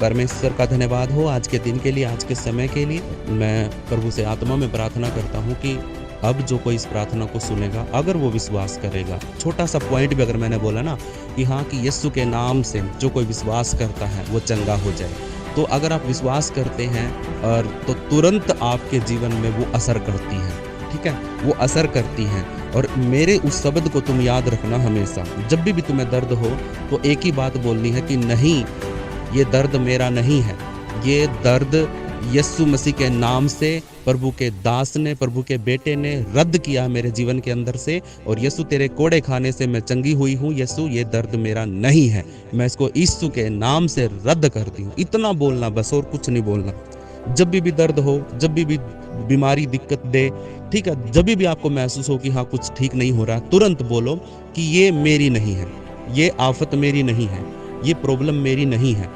परमेश्वर का धन्यवाद हो आज के दिन के लिए, आज के समय के लिए। मैं प्रभु से आत्मा में प्रार्थना करता हूँ कि अब जो कोई इस प्रार्थना को सुनेगा, अगर वो विश्वास करेगा, छोटा सा पॉइंट भी अगर मैंने बोला ना कि हाँ, कि यीशु के नाम से जो कोई विश्वास करता है वो चंगा हो जाए, तो अगर आप विश्वास करते हैं और तो तुरंत आपके जीवन में वो असर करती है। ठीक है, वो असर करती हैं। और मेरे उस शब्द को तुम याद रखना हमेशा, जब भी तुम्हें दर्द हो तो एक ही बात बोलनी है कि नहीं, ये दर्द मेरा नहीं है, ये दर्द यीशु मसीह के नाम से प्रभु के दास ने, प्रभु के बेटे ने रद्द किया मेरे जीवन के अंदर से। और यीशु तेरे कोड़े खाने से मैं चंगी हुई हूँ, यीशु ये दर्द मेरा नहीं है, मैं इसको यीशु के नाम से रद्द करती हूँ। इतना बोलना बस, और कुछ नहीं बोलना। जब भी दर्द हो, जब भी बीमारी दिक्कत दे, ठीक है, जब भी आपको महसूस हो कि हाँ कुछ ठीक नहीं हो रहा, तुरंत बोलो कि ये मेरी नहीं है, ये आफत मेरी नहीं है, ये प्रॉब्लम मेरी नहीं है,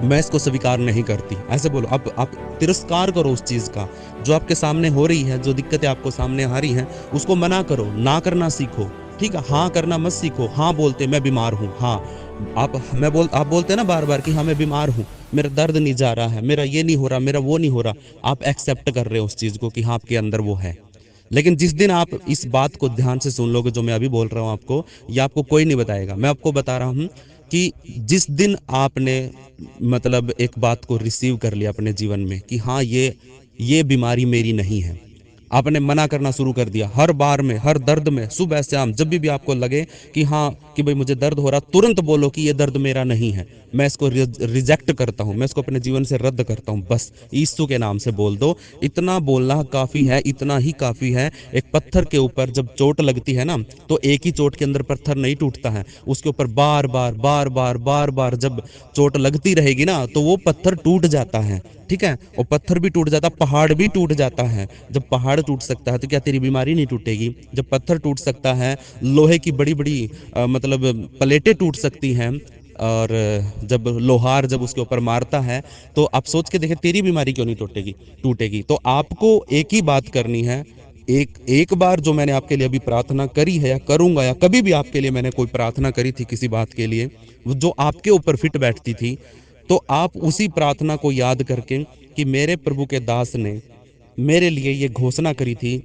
मैं इसको स्वीकार नहीं करती। ऐसे बोलो। आप तिरस्कार करो उस चीज़ का जो आपके सामने हो रही है, जो दिक्कतें आपको सामने आ रही हैं, उसको मना करो, ना करना सीखो। ठीक है, हाँ करना मत सीखो। हाँ बोलते मैं बीमार हूँ, हाँ आप बोलते ना बार बार कि हाँ मैं बीमार हूँ, मेरा दर्द नहीं जा रहा है, मेरा ये नहीं हो रहा, मेरा वो नहीं हो रहा। आप एक्सेप्ट कर रहे हो उस चीज़ को कि हाँ आपके अंदर वो है। लेकिन जिस दिन आप इस बात को ध्यान से सुन लोगे, जो मैं अभी बोल रहा हूँ आपको, ये आपको कोई नहीं बताएगा, मैं आपको बता रहा हूँ कि जिस दिन आपने मतलब एक बात को रिसीव कर लिया अपने जीवन में कि हाँ ये बीमारी मेरी नहीं है, आपने मना करना शुरू कर दिया। हर बार में, हर दर्द में, सुबह शाम, जब भी आपको लगे कि हाँ कि भाई मुझे दर्द हो रहा, तुरंत बोलो कि ये दर्द मेरा नहीं है, मैं इसको रिजेक्ट करता हूँ, मैं इसको अपने जीवन से रद्द करता हूँ। बस यीशु के नाम से बोल दो। इतना बोलना काफ़ी है, इतना ही काफ़ी है। एक पत्थर के ऊपर जब चोट लगती है ना, तो एक ही चोट के अंदर पत्थर नहीं टूटता है, उसके ऊपर बार बार बार बार बार बार जब चोट लगती रहेगी ना, तो वो पत्थर टूट जाता है। ठीक है, और पत्थर भी टूट जाता, पहाड़ भी टूट जाता है। जब पहाड़ टूट सकता है तो क्या तेरी बीमारी नहीं टूटेगी? जब पत्थर टूट सकता है, लोहे की बड़ी बड़ी मतलब प्लेटें टूट सकती हैं, और जब लोहार जब उसके ऊपर मारता है, तो आप सोच के देखें तेरी बीमारी क्यों नहीं टूटेगी। तो आपको एक ही बात करनी है। एक बार जो मैंने आपके लिए अभी प्रार्थना करी है, या करूंगा, या कभी भी आपके लिए मैंने कोई प्रार्थना करी थी किसी बात के लिए, जो आपके ऊपर फिट बैठती थी, तो आप उसी प्रार्थना को याद करके कि मेरे प्रभु के दास ने मेरे लिए ये घोषणा करी थी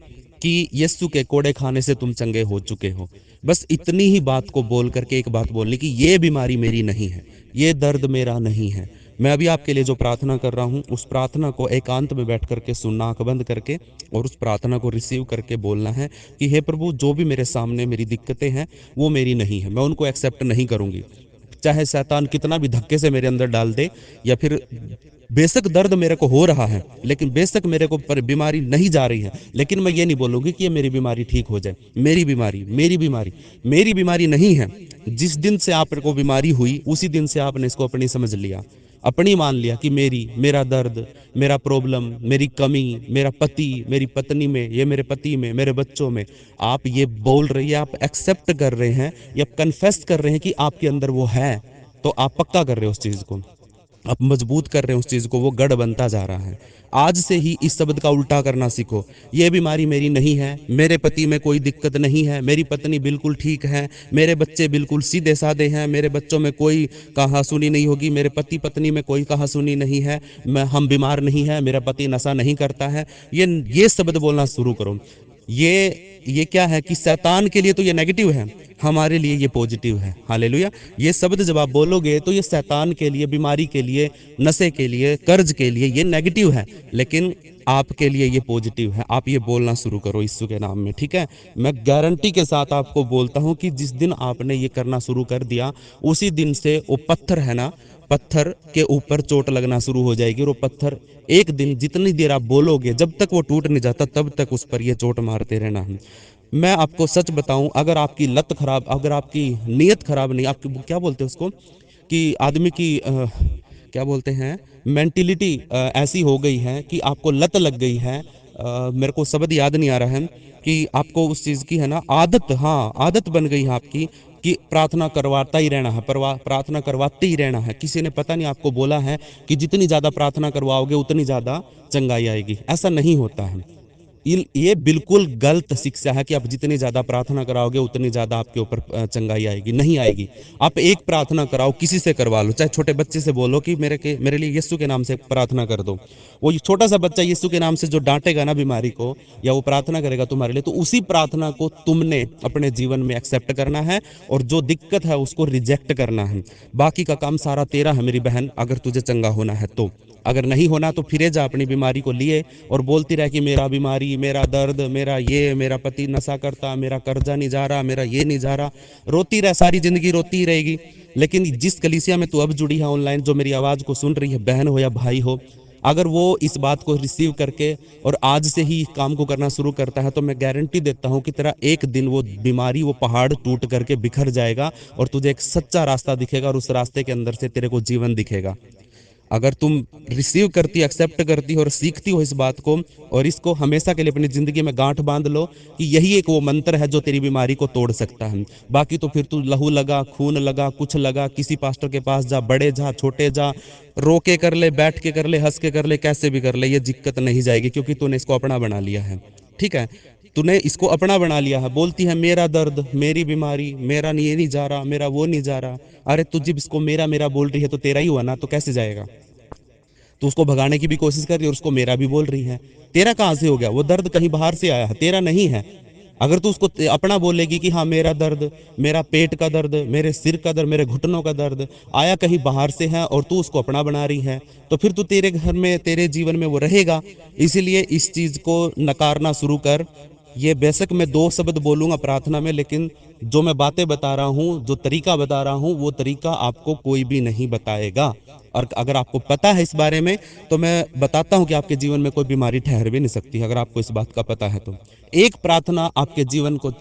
कि यीशु के कोड़े खाने से तुम चंगे हो चुके हो। बस इतनी ही बात को बोल करके एक बात बोलनी कि ये बीमारी मेरी नहीं है, ये दर्द मेरा नहीं है। मैं अभी आपके लिए जो प्रार्थना कर रहा हूँ, उस प्रार्थना को एकांत में बैठ करके सुनना, आंख बंद करके, और उस प्रार्थना को रिसीव करके बोलना है कि हे प्रभु, जो भी मेरे सामने मेरी दिक्कतें हैं वो मेरी नहीं है, मैं उनको एक्सेप्ट नहीं करूँगी। चाहे शैतान कितना भी धक्के से मेरे अंदर डाल दे, या फिर बेशक दर्द मेरे को हो रहा है, लेकिन बेशक मेरे को पर बीमारी नहीं जा रही है, लेकिन मैं ये नहीं बोलूँगी कि ये मेरी बीमारी ठीक हो जाए। मेरी बीमारी नहीं है। जिस दिन से आपको बीमारी हुई, उसी दिन से आपने इसको अपनी समझ लिया, अपनी मान लिया कि मेरा दर्द, मेरा प्रॉब्लम, मेरी कमी, मेरा पति, मेरी पत्नी में, ये मेरे पति में, मेरे बच्चों में, आप ये बोल रही है, आप एक्सेप्ट कर रहे हैं, या कन्फेस कर रहे हैं कि आपके अंदर वो है, तो आप पक्का कर रहे हो उस चीज़ को, आप मजबूत कर रहे हैं उस चीज़ को, वो गढ़ बनता जा रहा है। आज से ही इस शब्द का उल्टा करना सीखो। ये बीमारी मेरी नहीं है, मेरे पति में कोई दिक्कत नहीं है, मेरी पत्नी बिल्कुल ठीक है, मेरे बच्चे बिल्कुल सीधे साधे हैं, मेरे बच्चों में कोई कहासुनी नहीं होगी, मेरे पति पत्नी में कोई कहासुनी नहीं है, हम बीमार नहीं है, मेरा पति नशा नहीं करता है। ये शब्द बोलना शुरू करो। ये क्या है कि शैतान के लिए तो ये नेगेटिव है, हमारे लिए ये पॉजिटिव है। हालेलुया। ये शब्द जब आप बोलोगे तो ये शैतान के लिए, बीमारी के लिए, नशे के लिए, कर्ज के लिए ये नेगेटिव है, लेकिन आपके लिए ये पॉजिटिव है। आप ये बोलना शुरू करो यीशु के नाम में। ठीक है, मैं गारंटी के साथ आपको बोलता हूँ कि जिस दिन आपने ये करना शुरू कर दिया, उसी दिन से वो पत्थर है ना, पत्थर के ऊपर चोट लगना शुरू हो जाएगी। और वो पत्थर एक दिन, जितनी देर आप बोलोगे, जब तक वो टूट नहीं जाता, तब तक उस पर ये चोट मारते रहना है। मैं आपको सच बताऊं, अगर आपकी लत खराब, अगर आपकी नीयत खराब नहीं, आपकी क्या बोलते हैं उसको, कि आदमी की क्या बोलते हैं, मेंटिलिटी ऐसी हो गई है कि आपको लत लग गई है, मेरे को शब्द याद नहीं आ रहा है, कि आपको उस चीज़ की है ना आदत, हाँ आदत बन गई है आपकी, कि प्रार्थना करवाता ही रहना है, प्रार्थना करवाते ही रहना है। किसी ने पता नहीं आपको बोला है कि जितनी ज़्यादा प्रार्थना करवाओगे उतनी ज़्यादा चंगाई आएगी। ऐसा नहीं होता है। ये बिल्कुल गलत शिक्षा है कि आप जितनी ज़्यादा प्रार्थना कराओगे उतनी ज़्यादा आपके ऊपर चंगाई आएगी, नहीं आएगी। आप एक प्रार्थना कराओ, किसी से करवा लो, चाहे छोटे बच्चे से बोलो कि मेरे लिए यीशु के नाम से प्रार्थना कर दो। वो छोटा सा बच्चा यीशु के नाम से जो डांटेगा ना बीमारी को, या वो प्रार्थना करेगा तुम्हारे लिए, तो उसी प्रार्थना को तुमने अपने जीवन में एक्सेप्ट करना है और जो दिक्कत है उसको रिजेक्ट करना है। बाकी का काम सारा तेरा है मेरी बहन, अगर तुझे चंगा होना है तो। अगर नहीं होना तो फिरे जा अपनी बीमारी को लिए और बोलती रह कि मेरा बीमारी, मेरा दर्द, मेरा ये, मेरा पति नशा करता, मेरा कर्जा नहीं जा रहा, मेरा ये नहीं जा रहा। रोती रह, सारी जिंदगी रोती ही रहेगी। लेकिन जिस कलीसिया में तू अब जुड़ी है ऑनलाइन, जो मेरी आवाज़ को सुन रही है, बहन हो या भाई हो, अगर वो इस बात को रिसीव करके और आज से ही काम को करना शुरू करता है, तो मैं गारंटी देता हूं कि तेरा एक दिन वो बीमारी, वो पहाड़ टूट करके बिखर जाएगा और तुझे एक सच्चा रास्ता दिखेगा और उस रास्ते के अंदर से तेरे को जीवन दिखेगा। अगर तुम रिसीव करती, एक्सेप्ट करती हो और सीखती हो इस बात को, और इसको हमेशा के लिए अपनी ज़िंदगी में गांठ बांध लो कि यही एक वो मंत्र है जो तेरी बीमारी को तोड़ सकता है। बाकी तो फिर तू लहू लगा, खून लगा, कुछ लगा, किसी पास्टर के पास जा, बड़े जा, छोटे जा, रो के कर ले, बैठ के कर ले, हंस के कर ले, कैसे भी कर ले, ये दिक्कत नहीं जाएगी, क्योंकि तूने इसको अपना बना लिया है। ठीक है, तूने इसको अपना बना लिया है। बोलती है मेरा दर्द, मेरी बीमारी, मेरा ये नहीं जा रहा, मेरा वो नहीं जा रहा। अरे तू जब इसको मेरा मेरा बोल रही है तो तेरा ही हुआ ना, तो कैसे जाएगा? तो उसको भगाने की भी कोशिश कर रही है और उसको मेरा भी बोल रही है। तेरा कहाँ से हो गया? वो दर्द कहीं बाहर से आया है, तेरा नहीं है। अगर तू उसको अपना बोलेगी कि हाँ मेरा दर्द, मेरा पेट का दर्द, मेरे सिर का दर्द, मेरे घुटनों का दर्द आया कहीं बाहर से है और तू उसको अपना बना रही है, तो फिर तू तेरे घर में, तेरे जीवन में वो रहेगा। इसीलिए इस चीज को नकारना शुरू कर। ये बेशक मैं 2 शब्द बोलूंगा प्रार्थना में, लेकिन जो मैं बातें बता रहा हूँ, जो तरीका बता रहा हूँ, वो तरीका आपको कोई भी नहीं बताएगा। और अगर आपको पता है इस बारे में, तो मैं बताता हूँ कि आपके जीवन में कोई बीमारी ठहर भी नहीं सकती, अगर आपको इस बात का पता है तो। एक प्रार्थना आपके जीवन को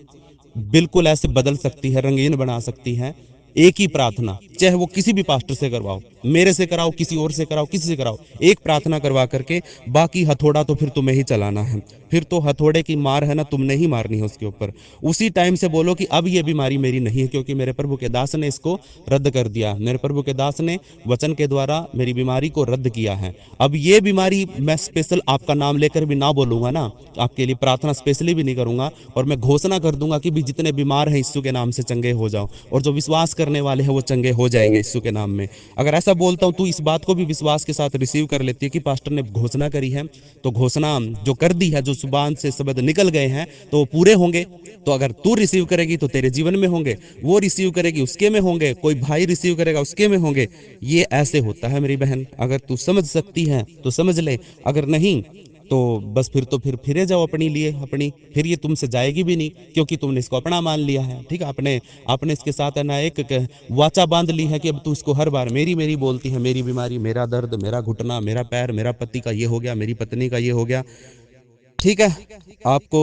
बिल्कुल ऐसे बदल सकती है, रंगीन बना सकती है। एक ही प्रार्थना, चाहे वो किसी भी पास्टर से करवाओ, मेरे से कराओ, किसी और से कराओ, किसी से कराओ, एक प्रार्थना करवा करके बाकी हथौड़ा तो फिर तुम्हें ही चलाना है। फिर तो हथौड़े की मार है ना, तुमने ही मारनी है उसके ऊपर। उसी टाइम से बोलो कि अब ये बीमारी मेरी नहीं है, क्योंकि मेरे प्रभु के दास ने इसको रद्द कर दिया। मेरे प्रभु के दास ने वचन के द्वारा मेरी बीमारी को रद्द किया है। अब ये बीमारी मैं स्पेशल आपका नाम लेकर भी ना बोलूंगा ना, आपके लिए प्रार्थना स्पेशली भी नहीं करूंगा, और मैं घोषणा कर दूंगा कि भी जितने बीमार हैं यीशु के नाम से चंगे हो जाओ, और जो विश्वास करने वाले हैं वो चंगे हो जाएंगे यीशु के नाम में। अगर ऐसा बोलता हूं, तू इस बात को भी विश्वास के साथ रिसीव कर लेती है कि पास्टर ने घोषणा करी है, तो घोषणा जो कर दी है, जो जुबान से शब्द निकल गए हैं, तो वो पूरे होंगे। तो अगर तू रिसीव करेगी तो तेरे जीवन में होंगे, वो रिसीव करेगी उसके में होंगे, कोई भाई रिसीव करेगा उसके में होंगे। ये ऐसे होता है मेरी बहन। अगर तू समझ सकती है तो समझ ले, अगर नहीं तो बस फिर फिरे जाओ अपनी लिए अपनी। फिर ये तुमसे जाएगी भी नहीं, क्योंकि तुमने इसको अपना मान लिया है। ठीक है, आपने इसके साथ है ना एक वाचा बांध ली है कि अब तू इसको हर बार मेरी मेरी बोलती है, मेरी बीमारी, मेरा दर्द, मेरा घुटना, मेरा पैर, मेरा पति का ये हो गया, मेरी पत्नी का ये हो गया। ठीक है, आपको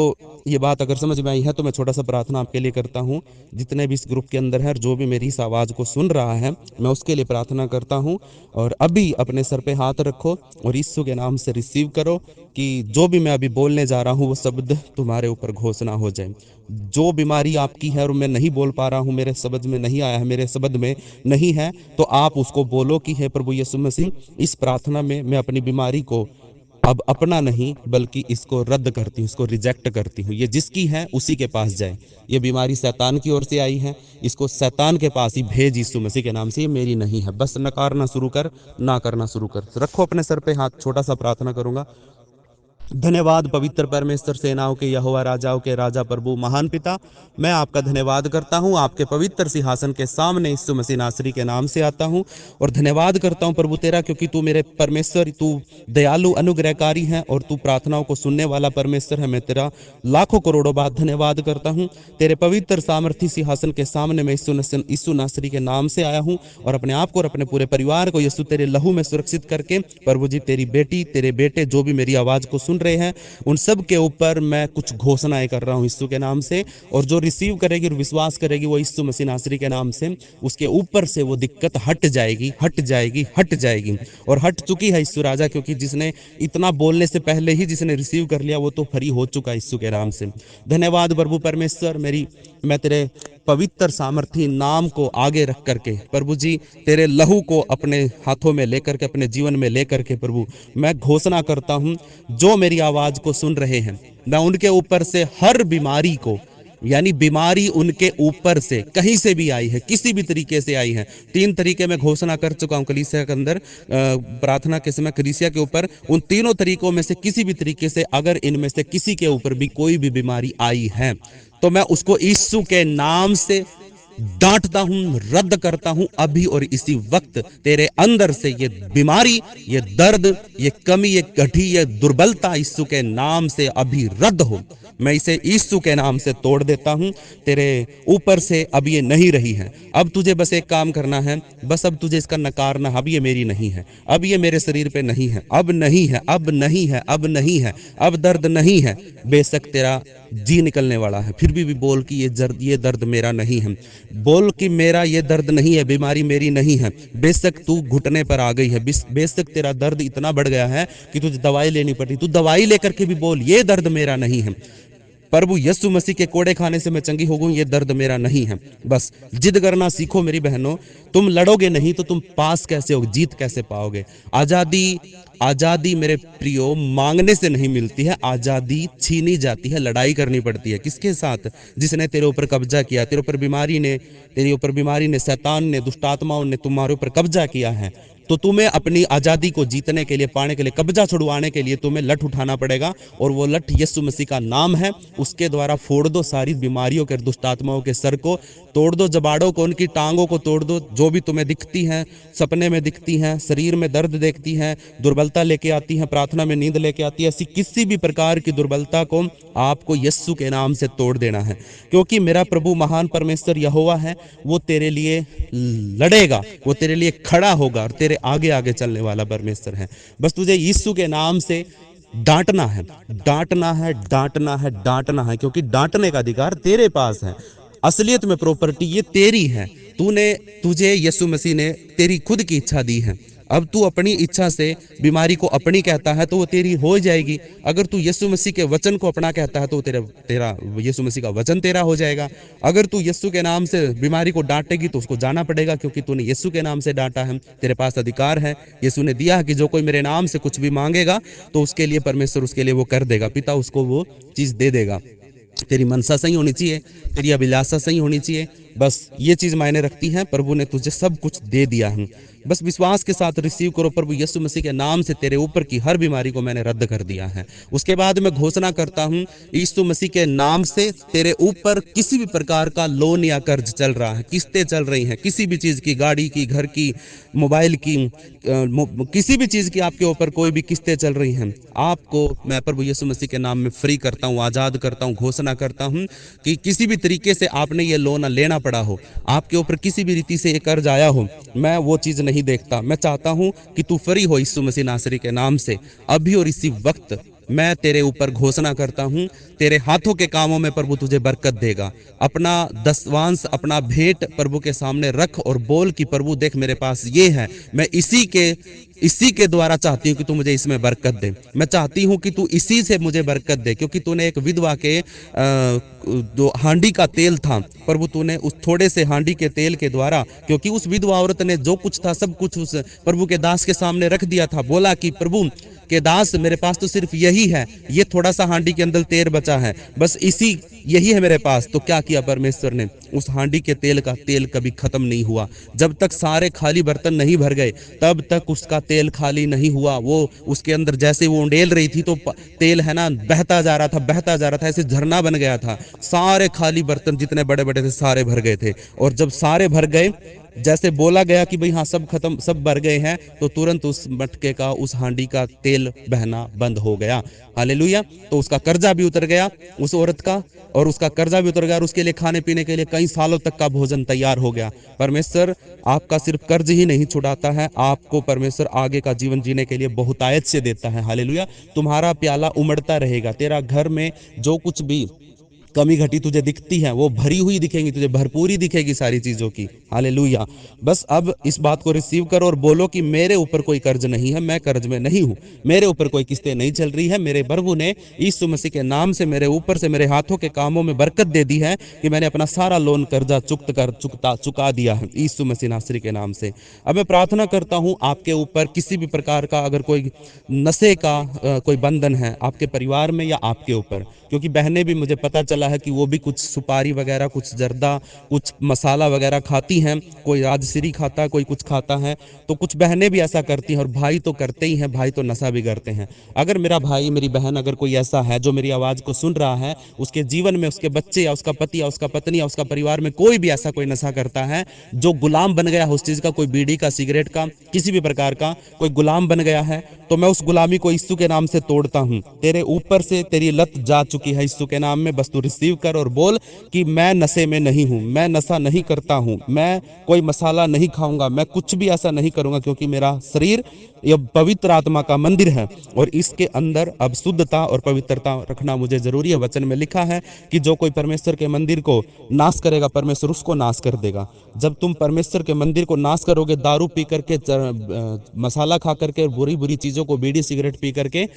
ये बात अगर समझ में आई है तो मैं छोटा सा प्रार्थना आपके लिए करता हूँ। जितने भी इस ग्रुप के अंदर है, जो भी मेरी इस आवाज़ को सुन रहा है, मैं उसके लिए प्रार्थना करता हूँ। और अभी अपने सर पे हाथ रखो और यीशु के नाम से रिसीव करो कि जो भी मैं अभी बोलने जा रहा हूँ वो शब्द तुम्हारे ऊपर घोषणा हो जाए। जो बीमारी आपकी है और मैं नहीं बोल पा रहा हूँ, मेरे शब्द में नहीं आया है, मेरे शब्द में नहीं है, तो आप उसको बोलो कि हे प्रभु यीशु मसीह, इस प्रार्थना में मैं अपनी बीमारी को अब अपना नहीं बल्कि इसको रद्द करती हूँ, इसको रिजेक्ट करती हूँ। ये जिसकी है उसी के पास जाए। ये बीमारी शैतान की ओर से आई है, इसको शैतान के पास ही भेज यीशु मसीह के नाम से। ये मेरी नहीं है। बस नकारना शुरू कर, ना करना शुरू कर। रखो अपने सर पे हाथ, छोटा सा प्रार्थना करूंगा। धन्यवाद पवित्र परमेश्वर, सेनाओं के यहोवा, राजाओं के राजा, प्रभु, महान पिता, मैं आपका धन्यवाद करता हूं। आपके पवित्र सिंहासन के सामने यीशु मसीह नासरी के नाम से आता हूं और धन्यवाद करता हूं प्रभु तेरा, क्योंकि तू मेरे परमेश्वर, तू दयालु अनुग्रहकारी है और तू प्रार्थनाओं को सुनने वाला परमेश्वर है। मैं तेरा लाखों करोड़ों बार धन्यवाद करता हूँ। तेरे पवित्र सामर्थी सिंहासन के सामने मैं यीशु नासरी के नाम से आया हूँ और अपने आप को और अपने पूरे परिवार को यीशु तेरे लहू में सुरक्षित करके, प्रभु जी, तेरी बेटी, तेरे बेटे जो भी मेरी आवाज को सुन रहे हैं, उन सब के ऊपर मैं कुछ घोषणाएं कर रहा हूं यीशु के नाम से। और जो रिसीव करेगी और विश्वास करेगी वो यीशु मसीह नासरी के नाम से, उसके ऊपर से वो दिक्कत हट जाएगी, हट जाएगी, हट जाएगी। और हट चुकी है यीशु राजा, क्योंकि जिसने इतना बोलने से पहले ही जिसने रिसीव कर लिया वो तो फ्री हो चुका है यीशु के नाम से। धन्यवाद प्रभु परमेश्वर। मैं तेरे पवित्र सामर्थी नाम को आगे रख करके प्रभु जी, तेरे लहू को अपने हाथों में लेकर के, अपने जीवन में लेकर के प्रभु, मैं घोषणा करता हूं, जो मेरी आवाज को सुन रहे हैं, मैं उनके ऊपर से हर बीमारी को, यानी बीमारी उनके ऊपर से कहीं से भी आई है, किसी भी तरीके से आई है, 3 तरीके में घोषणा कर चुका हूं कलीसिया के अंदर, प्रार्थना के समय कलीसिया के ऊपर, उन तीनों तरीकों में से किसी भी तरीके से अगर इनमें से किसी के ऊपर भी कोई भी बीमारी आई है, तो मैं उसको यीशु के नाम से डांटता हूं, रद्द करता हूं अभी और इसी वक्त। तेरे अंदर से ये बीमारी, ये दर्द, ये कमी, ये गठी, ये दुर्बलता यीशु के नाम से अभी रद्द हो। मैं इसे यीशु के नाम से तोड़ देता हूं। तेरे ऊपर से अब ये नहीं रही है। अब तुझे बस एक काम करना है, बस अब तुझे इसका नकारना, अब ये मेरी नहीं है, अब ये मेरे शरीर पे नहीं है, अब नहीं है, अब नहीं है, अब नहीं है, अब दर्द नहीं है। बेशक तेरा जी निकलने वाला है, फिर भी बोल कि ये दर्द मेरा नहीं है, बोल कि मेरा ये दर्द नहीं है, बीमारी मेरी नहीं है। बेशक तू घुटने पर आ गई है, बेशक तेरा दर्द इतना बढ़ गया है कि तुझे दवाई लेनी पड़ी, तू दवाई लेकर के भी बोल ये दर्द मेरा नहीं है, प्रभु यीशु मसीह के कोड़े खाने से मैं चंगी हो गई, ये दर्द मेरा नहीं है। बस जिद करना सीखो मेरी बहनों, तुम लड़ोगे नहीं तो तुम पास कैसे हो, जीत कैसे पाओगे। आजादी मेरे प्रियो मांगने से नहीं मिलती है, आजादी छीनी जाती है, लड़ाई करनी पड़ती है। किसके साथ? जिसने तेरे ऊपर कब्जा किया, तेरे ऊपर बीमारी ने, शैतान ने, दुष्ट आत्माओं ने तुम्हारे ऊपर कब्जा किया है। तो तुम्हें अपनी आजादी को जीतने के लिए, पाने के लिए, कब्जा छुड़वाने के लिए तुम्हें लठ उठाना पड़ेगा, और वो लठ यीशु मसीह का नाम है। उसके द्वारा फोड़ दो सारी बीमारियों के, दुष्ट आत्माओं के सर को तोड़ दो, जबाड़ों को, उनकी टांगों को तोड़ दो, जो भी तुम्हें दिखती हैं, सपने में दिखती हैं, शरीर में दर्द देखती हैं, दुर्बलता लेके आती हैं, प्रार्थना में नींद लेके आती है, ऐसी किसी भी प्रकार की दुर्बलता को आपको यीशु के नाम से तोड़ देना है। क्योंकि मेरा प्रभु महान परमेश्वर यहोवा है, वो तेरे लिए लड़ेगा, वो तेरे लिए खड़ा होगा और तेरे आगे आगे चलने वाला परमेश्वर है। बस तुझे यीशु के नाम से डांटना है, डांटना है, डांटना है, डांटना है, क्योंकि डांटने का अधिकार तेरे पास है। असलियत में प्रॉपर्टी ये तेरी है, तुझे यीशु मसीह ने तेरी खुद की इच्छा दी है। अब तू अपनी इच्छा से बीमारी को अपनी कहता है तो वो तेरी हो जाएगी। अगर तू यीशु मसीह के वचन को अपना कहता है तो तेरा यीशु मसीह का वचन तेरा हो जाएगा। अगर तू यीशु के नाम से बीमारी को डांटेगी तो उसको जाना पड़ेगा, क्योंकि तूने यीशु के नाम से डांटा है। तेरे पास अधिकार है, यीशु ने दिया है कि जो कोई मेरे नाम से कुछ भी मांगेगा तो उसके लिए परमेश्वर उसके लिए वो कर देगा, पिता उसको वो चीज़ दे देगा। तेरी मनसा सही होनी चाहिए, तेरी अभिलाषा सही होनी चाहिए, बस ये चीज़ मायने रखती है। प्रभु ने तुझे सब कुछ दे दिया है, बस विश्वास के साथ रिसीव करो। प्रभु यीशु मसीह के नाम से तेरे ऊपर की हर बीमारी को मैंने रद्द कर दिया है। उसके बाद मैं घोषणा करता हूँ, यीशु मसीह के नाम से तेरे ऊपर किसी भी प्रकार का लोन या कर्ज चल रहा है, किस्तें चल रही हैं, किसी भी चीज़ की, गाड़ी की, घर की, मोबाइल की, किसी भी चीज़ की आपके ऊपर कोई भी किस्तें चल रही हैं, आपको मैं प्रभु यीशु मसीह के नाम में फ्री करता हूँ, आज़ाद करता हूँ। घोषणा करता हूँ कि किसी भी तरीके से आपने ये लोन लेना पड़ा हो, आपके ऊपर किसी भी रीति से ये कर्ज आया हो, मैं वो चीज़ नहीं देखता। मैं चाहता हूं कि तू फ्री हो यीशु मसीह नासरी के नाम से। अभी और इसी वक्त मैं तेरे ऊपर घोषणा करता हूं, तेरे हाथों के कामों में प्रभु तुझे बरकत देगा। अपना दसवांश, अपना भेंट प्रभु के सामने रख और बोल कि प्रभु देख मेरे पास ये है, मैं इसी के द्वारा चाहती हूँ कि तू मुझे इसमें बरकत दे। मैं चाहती हूँ कि तू इसी से मुझे बरकत दे, क्योंकि तूने एक विधवा के जो हांडी का तेल था, प्रभु तूने उस थोड़े से हांडी के तेल के द्वारा, क्योंकि उस विधवा औरत ने जो कुछ था सब कुछ उस प्रभु के दास के सामने रख दिया था। बोला कि प्रभु के दास मेरे पास तो सिर्फ यही है, ये थोड़ा सा हांडी के अंदर तेल बचा है, बस यही है मेरे पास। तो क्या किया परमेश्वर ने, उस हांडी के तेल का तेल कभी खत्म नहीं हुआ। जब तक सारे खाली बर्तन नहीं भर गए तब तक उसका तेल खाली नहीं हुआ। वो उसके अंदर जैसे वो उंडेल रही थी तो तेल है ना बहता जा रहा था, ऐसे झरना बन गया था। सारे खाली बर्तन जितने बड़े बड़े थे सारे भर गए थे, और जब सारे भर गए, जैसे बोला गया कि भाई हाँ सब खत्म, सब भर गए हैं, तो तुरंत उस मटके का, उस हांडी का तेल बहना बंद हो गया। हालेलुया। तो उसका कर्जा भी उतर गया उस औरत का, और उसका कर्जा भी उतर गया, और उसके लिए खाने पीने के लिए कई सालों तक का भोजन तैयार हो गया। परमेश्वर आपका सिर्फ कर्ज ही नहीं छुड़ाता है, आपको परमेश्वर आगे का जीवन जीने के लिए बहुतायत से देता है। हालेलुया। तुम्हारा प्याला उमड़ता रहेगा, तेरा घर में जो कुछ भी कमी घटी तुझे दिखती है वो भरी हुई दिखेंगी, तुझे भरपूरी दिखेगी सारी चीज़ों की। हालेलुया। बस अब इस बात को रिसीव करो और बोलो कि मेरे ऊपर कोई कर्ज नहीं है, मैं कर्ज में नहीं हूँ, मेरे ऊपर कोई किस्तें नहीं चल रही है। मेरे प्रभु ने यीशु मसीह के नाम से मेरे ऊपर से मेरे हाथों के कामों में बरकत दे दी है कि मैंने अपना सारा लोन कर्जा चुका दिया है यीशु मसीह नासरी के नाम से। अब मैं प्रार्थना करता हूँ आपके ऊपर किसी भी प्रकार का अगर कोई नशे का कोई बंधन है आपके परिवार में या आपके ऊपर, क्योंकि बहनें भी मुझे पता चला है कि वो भी कुछ सुपारी वगैरह, कुछ जर्दा, कुछ मसाला वगैरह खाती हैं, कोई राजश्री खाता है, कोई कुछ खाता है, तो कुछ बहनें भी ऐसा करती हैं और भाई तो करते ही हैं, भाई तो नशा भी करते हैं। अगर मेरा भाई मेरी बहन अगर कोई ऐसा है जो मेरी आवाज़ को सुन रहा है, उसके जीवन में उसके बच्चे या उसका पति या उसका पत्नी या उसका परिवार में कोई भी ऐसा कोई नशा करता है जो गुलाम बन गया है उस चीज़ का, कोई बीड़ी का, सिगरेट का, किसी भी प्रकार का कोई गुलाम बन गया है, तो मैं उस गुलामी को यीशु के नाम से तोड़ता हूँ। तेरे ऊपर से तेरी लत जा चुकी है यीशु के नाम में। बस तू रिसीव कर और बोल कि मैं नशे में नहीं हूँ, मैं नशा नहीं करता हूँ, मैं कोई मसाला नहीं खाऊंगा, मैं कुछ भी ऐसा नहीं करूंगा, क्योंकि मेरा शरीर यह पवित्र आत्मा का मंदिर है और इसके अंदर अब शुद्धता और पवित्रता रखना मुझे जरूरी है। वचन में लिखा है कि जो कोई परमेश्वर के मंदिर को नाश करेगा परमेश्वर उसको नाश कर देगा। जब तुम परमेश्वर के मंदिर को नाश करोगे दारू पी करके, मसाला खा करके, बुरी बुरी चीजों को, बीड़ी सिगरेट पी करके,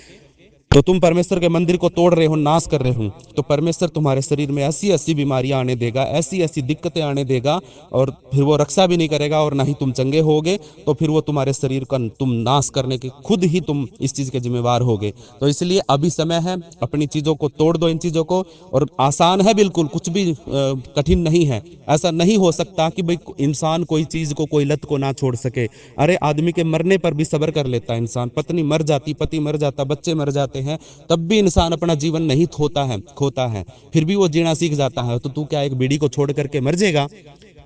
तो तुम परमेश्वर के मंदिर को तोड़ रहे हो, नाश कर रहे हो, तो परमेश्वर तुम्हारे शरीर में ऐसी ऐसी बीमारियां आने देगा, ऐसी ऐसी दिक्कतें आने देगा, और फिर वो रक्षा भी नहीं करेगा और ना ही तुम चंगे होगे, तो फिर वो तुम्हारे शरीर का तुम नाश करने के खुद ही तुम इस चीज़ के जिम्मेवार होगे। तो इसलिए अभी समय है, अपनी चीज़ों को तोड़ दो, इन चीज़ों को। और आसान है बिल्कुल, कुछ भी कठिन नहीं है। ऐसा नहीं हो सकता कि भाई इंसान कोई चीज़ को, कोई लत को ना छोड़ सके। अरे आदमी के मरने पर भी सब्र कर लेता है इंसान, पत्नी मर जाती, पति मर जाता, बच्चे मर जाते हैं, तब भी इंसान अपना जीवन नहीं खोता है, फिर भी वो जीना सीख जाता है। तो तू क्या एक बीड़ी को छोड़ करके मर जाएगा?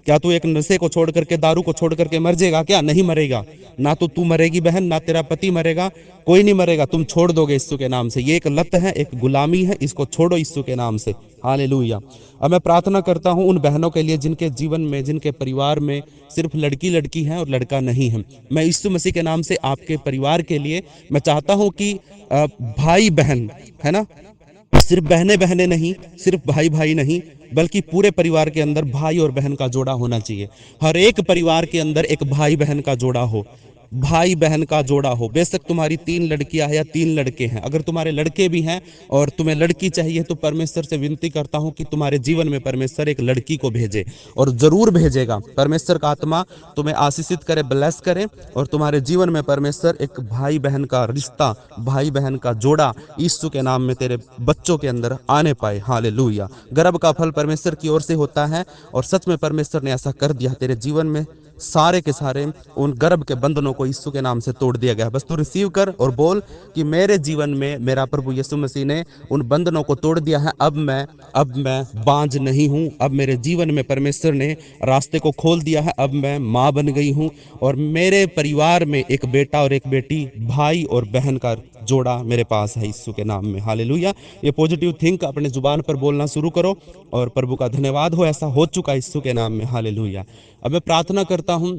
क्या तू एक नशे को छोड़ करके, दारू को छोड़ करके मर जाएगा? क्या नहीं मरेगा। ना तो तू मरेगी बहन, ना तेरा पति मरेगा, कोई नहीं मरेगा। तुम छोड़ दोगे यीशु के नाम से। ये एक लत है, एक गुलामी है, इसको छोड़ो यीशु के नाम से। हालेलुया। अब मैं प्रार्थना करता हूँ उन बहनों के लिए जिनके जीवन में, जिनके परिवार में सिर्फ लड़की लड़की है और लड़का नहीं है। मैं यीशु मसीह के नाम से आपके परिवार के लिए मैं चाहता हूँ कि भाई बहन, है ना, सिर्फ बहने बहने नहीं, सिर्फ भाई भाई नहीं, बल्कि पूरे परिवार के अंदर भाई और बहन का जोड़ा होना चाहिए। हर एक परिवार के अंदर एक भाई बहन का जोड़ा हो, भाई बहन का जोड़ा हो। बेशक तुम्हारी 3 लड़कियां हैं या 3 लड़के हैं, अगर तुम्हारे लड़के भी हैं और तुम्हें लड़की चाहिए, तो परमेश्वर से विनती करता हूं कि तुम्हारे जीवन में परमेश्वर एक लड़की को भेजे, और जरूर भेजेगा। परमेश्वर का आत्मा तुम्हें आशीषित करे, ब्लेस करे, और तुम्हारे जीवन में परमेश्वर एक भाई बहन का रिश्ता, भाई बहन का जोड़ा यीशु के नाम में तेरे बच्चों के अंदर आने पाए। हालेलुया। गर्भ का फल परमेश्वर की ओर से होता है, और सच में परमेश्वर ने ऐसा कर दिया। तेरे जीवन में सारे के सारे उन गर्भ के बंधनों को यीशु के नाम से तोड़ दिया गया। बस तू रिसीव कर और बोल कि मेरे जीवन में मेरा प्रभु यीशु मसीह ने उन बंधनों को तोड़ दिया है। अब मैं बांझ नहीं हूँ। अब मेरे जीवन में परमेश्वर ने रास्ते को खोल दिया है। अब मैं माँ बन गई हूँ, और मेरे परिवार में एक बेटा और एक बेटी, भाई और बहन का जोड़ा मेरे पास है यीशु के नाम में। हालेलुया। ये पॉजिटिव थिंक अपने जुबान पर बोलना शुरू करो, और प्रभु का धन्यवाद हो, ऐसा हो चुका यीशु के नाम में। हालेलुया। अब मैं प्रार्थना करता हूँ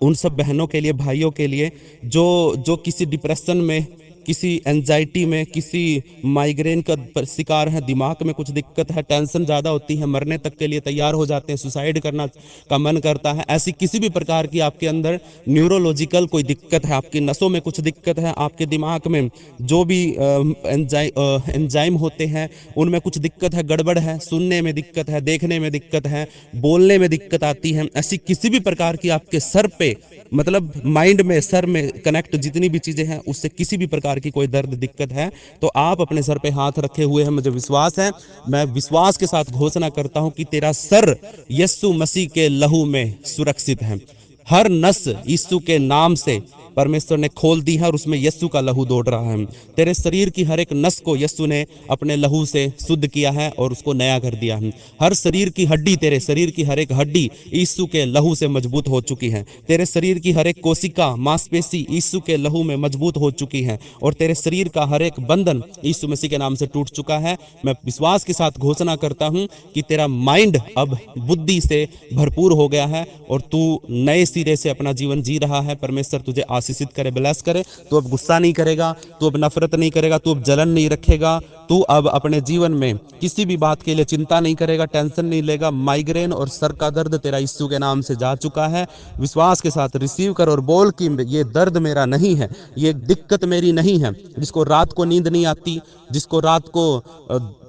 उन सब बहनों के लिए, भाइयों के लिए जो किसी डिप्रेशन में, किसी एंजाइटी में, किसी माइग्रेन का शिकार है, दिमाग में कुछ दिक्कत है, टेंशन ज़्यादा होती है, मरने तक के लिए तैयार हो जाते हैं, सुसाइड करना का मन करता है। ऐसी किसी भी प्रकार की आपके अंदर न्यूरोलॉजिकल कोई दिक्कत है, आपकी नसों में कुछ दिक्कत है, आपके दिमाग में जो भी एंजाइम होते हैं उनमें कुछ दिक्कत है, गड़बड़ है, सुनने में दिक्कत है, देखने में दिक्कत है, बोलने में दिक्कत आती है, ऐसी किसी भी प्रकार की आपके सर पे, मतलब माइंड में, सर में कनेक्ट जितनी भी चीज़ें हैं, उससे किसी भी प्रकार की कोई दर्द दिक्कत है, तो आप अपने सर पे हाथ रखे हुए हैं। मुझे विश्वास है, मैं विश्वास के साथ घोषणा करता हूं कि तेरा सर यीशु मसीह के लहू में सुरक्षित है। हर नस यीशु के नाम से परमेश्वर ने खोल दी है, और उसमें यीशु का लहू दौड़ रहा है। तेरे शरीर की हर एक नस को यीशु ने अपने लहू से शुद्ध किया है और उसको नया कर दिया है। हर शरीर की हड्डी, तेरे शरीर की हर एक हड्डी यीशु के लहू से मजबूत हो चुकी है। तेरे शरीर की हर एक कोशिका, मांसपेशी यीशु के लहू में मजबूत हो चुकी है, और तेरे शरीर का हर एक बंधन यीशु मसीह के नाम से टूट चुका है। मैं विश्वास के साथ घोषणा करता हूं कि तेरा माइंड अब बुद्धि से भरपूर हो गया है, और तू नए सिरे से अपना जीवन जी रहा है। परमेश्वर तुझे आशीषित करे, ब्लेस करे। तू अब गुस्सा नहीं करेगा, तू अब नफरत नहीं करेगा, तू अब जलन नहीं रखेगा, तू अब अपने जीवन में किसी भी बात के लिए चिंता नहीं करेगा, टेंशन नहीं लेगा। माइग्रेन और सर का दर्द तेरा यीशु के नाम से जा चुका है। विश्वास के साथ रिसीव कर और बोल कि ये दर्द मेरा नहीं है, ये दिक्कत मेरी नहीं है। जिसको रात को नींद नहीं आती, जिसको रात को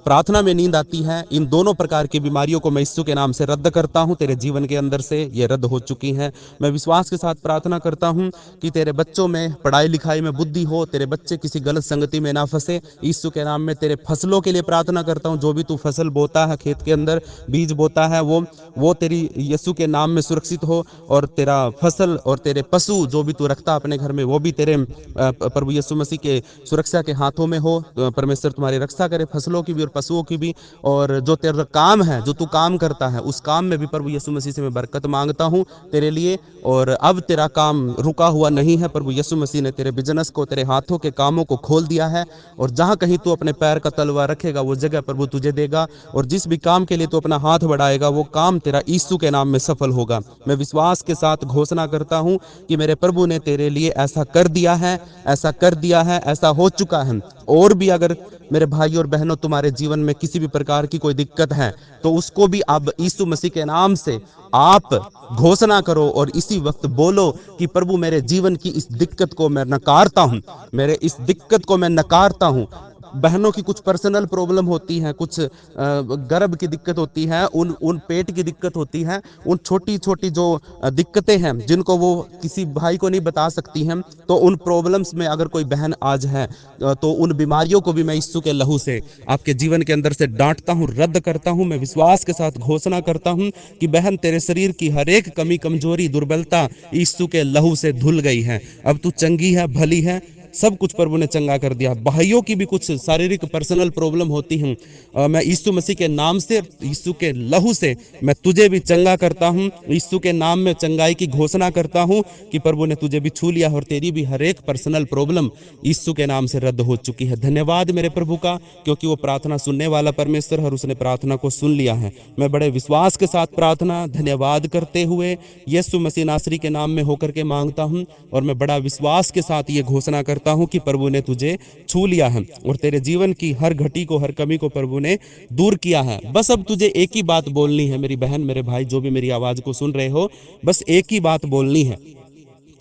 प्रार्थना में नींद आती है, इन दोनों प्रकार की बीमारियों को मैं यीशु के नाम से रद्द करता हूं। तेरे जीवन के अंदर से ये रद्द हो चुकी हैं। मैं विश्वास के साथ प्रार्थना करता हूं कि तेरे बच्चों में पढ़ाई लिखाई में बुद्धि हो, तेरे बच्चे किसी गलत संगति में ना फंसे। यीशु के नाम में तेरे फसलों के लिए प्रार्थना करता हूं। जो भी तू फसल बोता है, खेत के अंदर बीज बोता है, वो तेरी यीशु के नाम में सुरक्षित हो। और तेरा फसल और तेरे पशु जो भी तू रखता अपने घर में, वो भी तेरे प्रभु यीशु मसीह के सुरक्षा के हाथों में हो। परमेश्वर तुम्हारी रक्षा करे, फसलों की भी और पशुओं की भी। और जो तेरा काम है, जो तू काम करता है, उस काम में भी प्रभु यीशु मसीह से मैं बरकत मांगता हूं तेरे लिए। और अब तेरा काम रुका हुआ नहीं है। प्रभु यीशु मसीह ने तेरे बिजनेस को, तेरे हाथों के कामों को खोल दिया है। और जहां कहीं तू अपने पैर का तलवा रखेगा, वो जगह प्रभु तुझे देगा। और जिस भी काम के लिए तू अपना हाथ बढ़ाएगा, वो काम तेरा यीशु के नाम में सफल होगा। मैं विश्वास के साथ घोषणा करता हूं कि मेरे प्रभु ने तेरे लिए ऐसा कर दिया है, ऐसा कर दिया है, ऐसा हो चुका है। और भी अगर मेरे भाई और बहनों तुम्हारे जीवन में किसी भी प्रकार की कोई दिक्कत है, तो उसको भी अब यीशु मसीह के नाम से आप घोषणा करो और इसी वक्त बोलो कि प्रभु मेरे जीवन की इस दिक्कत को मैं नकारता हूं, मेरे इस दिक्कत को मैं नकारता हूं। बहनों की कुछ पर्सनल प्रॉब्लम होती है, कुछ गर्भ की दिक्कत होती है, उन पेट की दिक्कत होती है, उन छोटी छोटी जो दिक्कतें हैं जिनको वो किसी भाई को नहीं बता सकती हैं। तो उन प्रॉब्लम्स में अगर कोई बहन आज है, तो उन बीमारियों को भी मैं यीशु के लहू से आपके जीवन के अंदर से डांटता हूं, रद्द करता हूं। मैं विश्वास के साथ घोषणा करता हूं कि बहन तेरे शरीर की हर एक कमी, कमजोरी, दुर्बलता यीशु के लहू से धुल गई है। अब तू चंगी है, भली है, सब कुछ प्रभु ने चंगा कर दिया। भाइयों की भी कुछ शारीरिक पर्सनल प्रॉब्लम होती हैं, मैं यीशु मसीह के नाम से, यीशु के लहू से मैं तुझे भी चंगा करता हूं। यीशु के नाम में चंगाई की घोषणा करता हूं कि प्रभु ने तुझे भी छू लिया और तेरी भी हर एक पर्सनल प्रॉब्लम यीशु के नाम से रद्द हो चुकी है। धन्यवाद मेरे प्रभु का, क्योंकि वो प्रार्थना सुनने वाला परमेश्वर है और उसने प्रार्थना को सुन लिया है। मैं बड़े विश्वास के साथ प्रार्थना धन्यवाद करते हुए यीशु मसीह नासरी के नाम में होकर के मांगता हूं। और मैं बड़ा विश्वास के साथ ये घोषणा करता हूं कि प्रभु ने तुझे छू लिया है और तेरे जीवन की हर घटी को, हर कमी को प्रभु ने दूर किया है। बस अब तुझे एक ही बात बोलनी है मेरी बहन, मेरे भाई, जो भी मेरी आवाज को सुन रहे हो, बस एक ही बात बोलनी है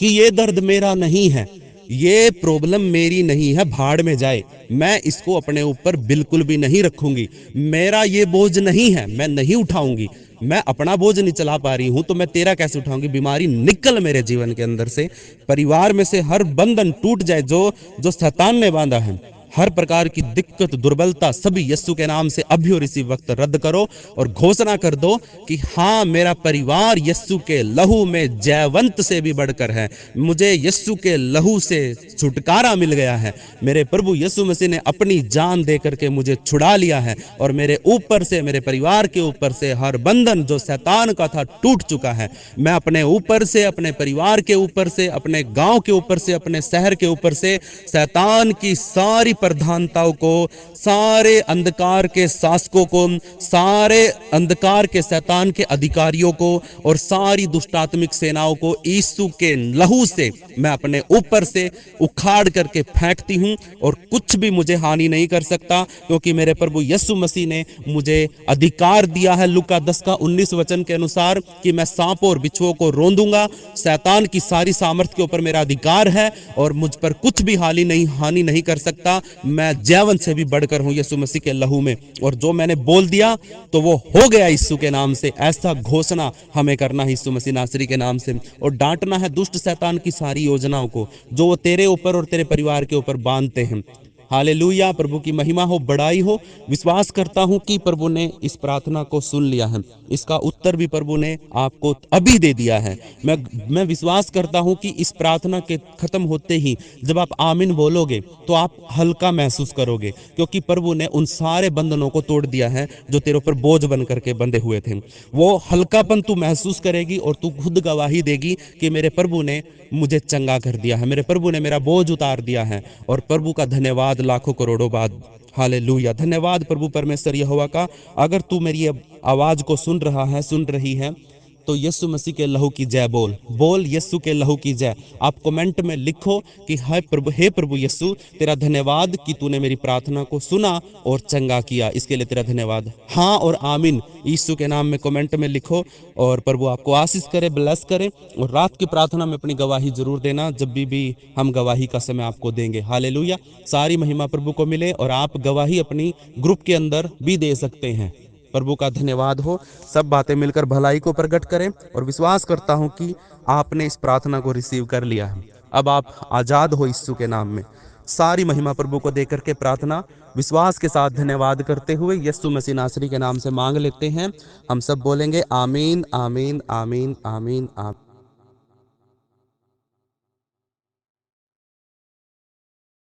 कि ये दर्द मेरा नहीं है, ये प्रॉब्लम मेरी नहीं है, भाड़ में जाए। मैं इसको अपने ऊपर बिल्कुल भी नहीं रखूंगी। मेरा ये बोझ नहीं है, मैं नहीं उठाऊंगी। मैं अपना बोझ नहीं चला पा रही हूं, तो मैं तेरा कैसे उठाऊंगी। बीमारी निकल मेरे जीवन के अंदर से, परिवार में से हर बंधन टूट जाए जो शैतान ने बांधा है। हर प्रकार की दिक्कत, दुर्बलता सभी यीशु के नाम से अभी और इसी वक्त रद्द करो और घोषणा कर दो कि हाँ, मेरा परिवार यीशु के लहू में जयवंत से भी बढ़कर है। मुझे यीशु के लहू से छुटकारा मिल गया है। मेरे प्रभु यीशु मसीह ने अपनी जान दे करके मुझे छुड़ा लिया है और मेरे ऊपर से, मेरे परिवार के ऊपर से हर बंधन जो शैतान का था टूट चुका है। मैं अपने ऊपर से, अपने परिवार के ऊपर से, अपने गांव के ऊपर से, अपने शहर के ऊपर से शैतान की सारी प्रधानताओं को, सारे अंधकार के शासकों को, सारे अंधकार के शैतान के अधिकारियों को और सारी दुष्टात्मिक सेनाओं को यीशु के लहू से मैं अपने ऊपर से उखाड़ करके फेंकती हूं और कुछ भी मुझे हानि नहीं कर सकता, क्योंकि मेरे प्रभु यीशु मसीह ने मुझे अधिकार दिया है लूका 10:19 वचन के अनुसार कि मैं सांपों और बिच्छुओं को रौंदूंगा। शैतान की सारी सामर्थ्य के ऊपर मेरा अधिकार है और मुझ पर कुछ भी हानि नहीं कर सकता। मैं जयवंत से भी बढ़कर हूं यीशु मसीह के लहू में, और जो मैंने बोल दिया तो वो हो गया यीशु के नाम से। ऐसा घोषणा हमें करना है यीशु मसीह नासरी के नाम से, और डांटना है दुष्ट शैतान की सारी योजनाओं को जो वो तेरे ऊपर और तेरे परिवार के ऊपर बांधते हैं। हालेलुया, प्रभु की महिमा हो, बड़ाई हो। विश्वास करता हूं कि प्रभु ने इस प्रार्थना को सुन लिया है, इसका उत्तर भी प्रभु ने आपको अभी दे दिया है। मैं विश्वास करता हूं कि इस प्रार्थना के खत्म होते ही जब आप आमीन बोलोगे तो आप हल्का महसूस करोगे, क्योंकि प्रभु ने उन सारे बंधनों को तोड़ दिया है जो तेरे ऊपर बोझ बन करके बंधे हुए थे। वो हल्कापन तू महसूस करेगी और तू खुद गवाही देगी कि मेरे प्रभु ने मुझे चंगा कर दिया है, मेरे प्रभु ने मेरा बोझ उतार दिया है। और प्रभु का धन्यवाद लाखों करोड़ों बाद। हालेलुया, धन्यवाद प्रभु परमेश्वर यहोवा का। अगर तू मेरी आवाज को सुन रहा है, सुन रही है, तो यीशु मसीह के लहू की जय बोल, बोल यीशु के लहू की जय। आप कमेंट में लिखो कि हे प्रभु यीशु, तेरा धन्यवाद कि तूने मेरी प्रार्थना को सुना और चंगा किया, इसके लिए तेरा धन्यवाद। हाँ और आमीन यीशु के नाम में कमेंट में लिखो, और प्रभु आपको आशीष करे, ब्लेस करे। और रात की प्रार्थना में अपनी गवाही जरूर देना, जब भी हम गवाही का समय आपको देंगे। हालेलुया, सारी महिमा प्रभु को मिले। और आप गवाही अपनी ग्रुप के अंदर भी दे सकते हैं। प्रभु का धन्यवाद हो। सब बातें मिलकर भलाई को प्रकट करें, और विश्वास करता हूं कि आपने इस प्रार्थना को रिसीव कर लिया है। अब आप आजाद हो यीशु के नाम में। सारी महिमा प्रभु को देकर के प्रार्थना विश्वास के साथ धन्यवाद करते हुए यीशु मसीह नासरी के नाम से मांग लेते हैं। हम सब बोलेंगे आमीन आमीन आमीन आमीन आमीन।